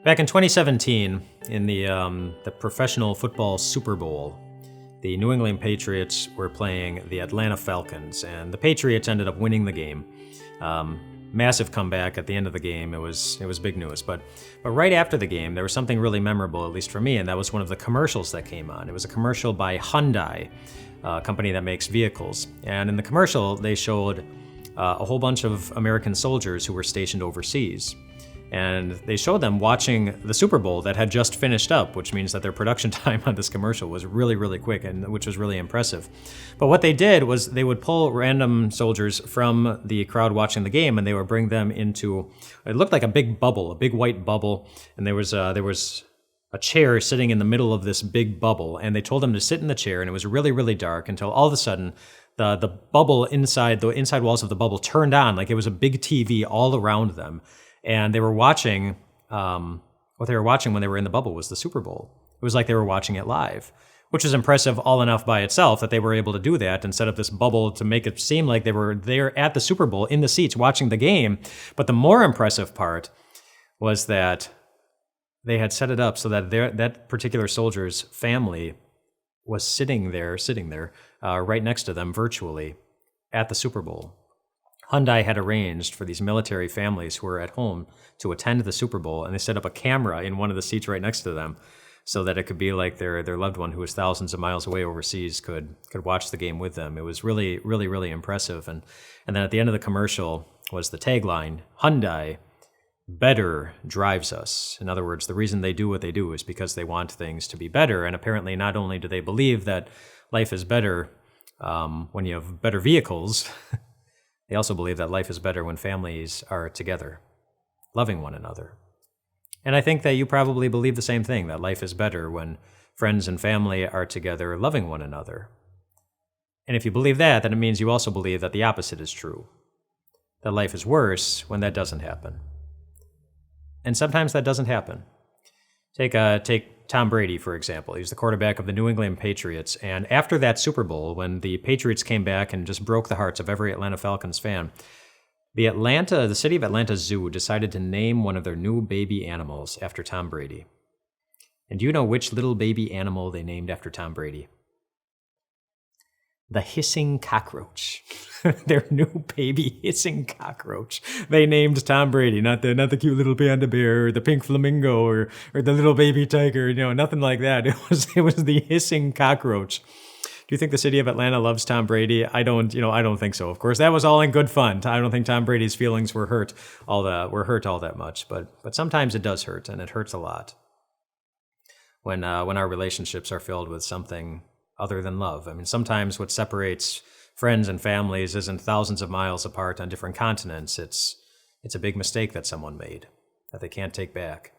Back in 2017, in the professional football Super Bowl, the New England Patriots were playing the Atlanta Falcons, and the Patriots ended up winning the game. Massive comeback at the end of the game. It was big news. But right after the game, there was something really memorable, at least for me, and that was one of the commercials that came on. It was a commercial by Hyundai, a company that makes vehicles. And in the commercial, they showed a whole bunch of American soldiers who were stationed overseas. And they showed them watching the Super Bowl that had just finished up, which means that their production time on this commercial was really, really quick, and which was really impressive. But what they did was they would pull random soldiers from the crowd watching the game, and they would bring them into, it looked like a big bubble, a big white bubble, and there was a chair sitting in the middle of this big bubble, and they told them to sit in the chair, and it was really, really dark until all of a sudden the bubble inside, the inside walls of the bubble turned on like it was a big TV all around them. And they were watching, what they were watching when they were in the bubble was the Super Bowl. It was like they were watching it live, which was impressive all enough by itself that they were able to do that and set up this bubble to make it seem like they were there at the Super Bowl in the seats watching the game. But the more impressive part was that they had set it up so that that particular soldier's family was sitting there, right next to them virtually at the Super Bowl. Hyundai had arranged for these military families who were at home to attend the Super Bowl, and they set up a camera in one of the seats right next to them so that it could be like their loved one who was thousands of miles away overseas could watch the game with them. It was really, really, really impressive. And then at the end of the commercial was the tagline, Hyundai, better drives us. In other words, the reason they do what they do is because they want things to be better. And apparently not only do they believe that life is better when you have better vehicles, they also believe that life is better when families are together, loving one another. And I think that you probably believe the same thing, that life is better when friends and family are together, loving one another. And if you believe that, then it means you also believe that the opposite is true, that life is worse when that doesn't happen. And sometimes that doesn't happen. Take Tom Brady, for example. He's the quarterback of the New England Patriots. And after that Super Bowl, when the Patriots came back and just broke the hearts of every Atlanta Falcons fan, the city of Atlanta Zoo decided to name one of their new baby animals after Tom Brady. And do you know which little baby animal they named after Tom Brady? The hissing cockroach. Their new baby hissing cockroach. They named Tom Brady, not the cute little panda bear or the pink flamingo or the little baby tiger, nothing like that. It was the hissing cockroach. Do you think the city of Atlanta loves Tom Brady? I don't think so. Of course, that was all in good fun. I don't think Tom Brady's feelings were hurt all that much, but sometimes it does hurt, and it hurts a lot when our relationships are filled with something other than love. I mean, sometimes what separates friends and families isn't thousands of miles apart on different continents. It's a big mistake that someone made that they can't take back.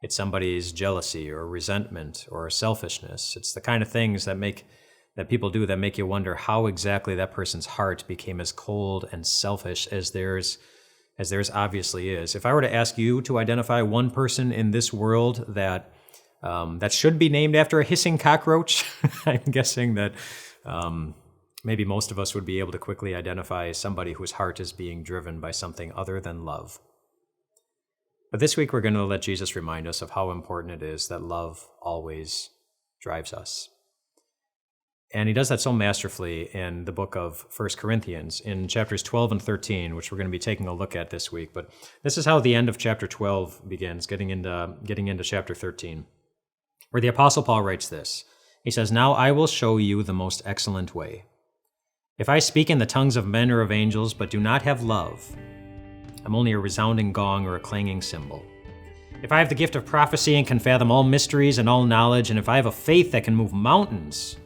It's somebody's jealousy or resentment or selfishness. It's the kind of things that people do that make you wonder how exactly that person's heart became as cold and selfish as theirs obviously is. If I were to ask you to identify one person in this world that should be named after a hissing cockroach, I'm guessing that maybe most of us would be able to quickly identify somebody whose heart is being driven by something other than love. But this week we're going to let Jesus remind us of how important it is that love always drives us. And he does that so masterfully in the book of 1 Corinthians in chapters 12 and 13, which we're going to be taking a look at this week. But this is how the end of chapter 12 begins, getting into chapter 13. Where the Apostle Paul writes this. He says, "Now I will show you the most excellent way. If I speak in the tongues of men or of angels, but do not have love, I'm only a resounding gong or a clanging cymbal. If I have the gift of prophecy and can fathom all mysteries and all knowledge, and if I have a faith that can move mountains,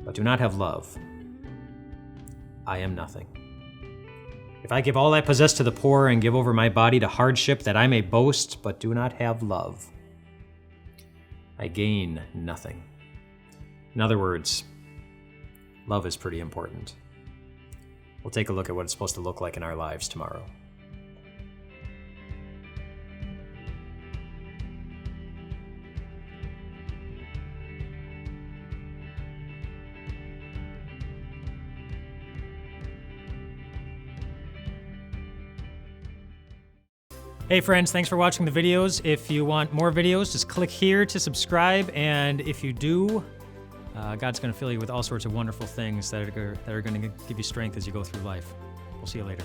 but do not have love, I am nothing. If I give all I possess to the poor and give over my body to hardship that I may boast, but do not have love, I gain nothing." In other words, love is pretty important. We'll take a look at what it's supposed to look like in our lives tomorrow. Hey friends, thanks for watching the videos. If you want more videos, just click here to subscribe. And if you do, God's going to fill you with all sorts of wonderful things that are going to give you strength as you go through life. We'll see you later.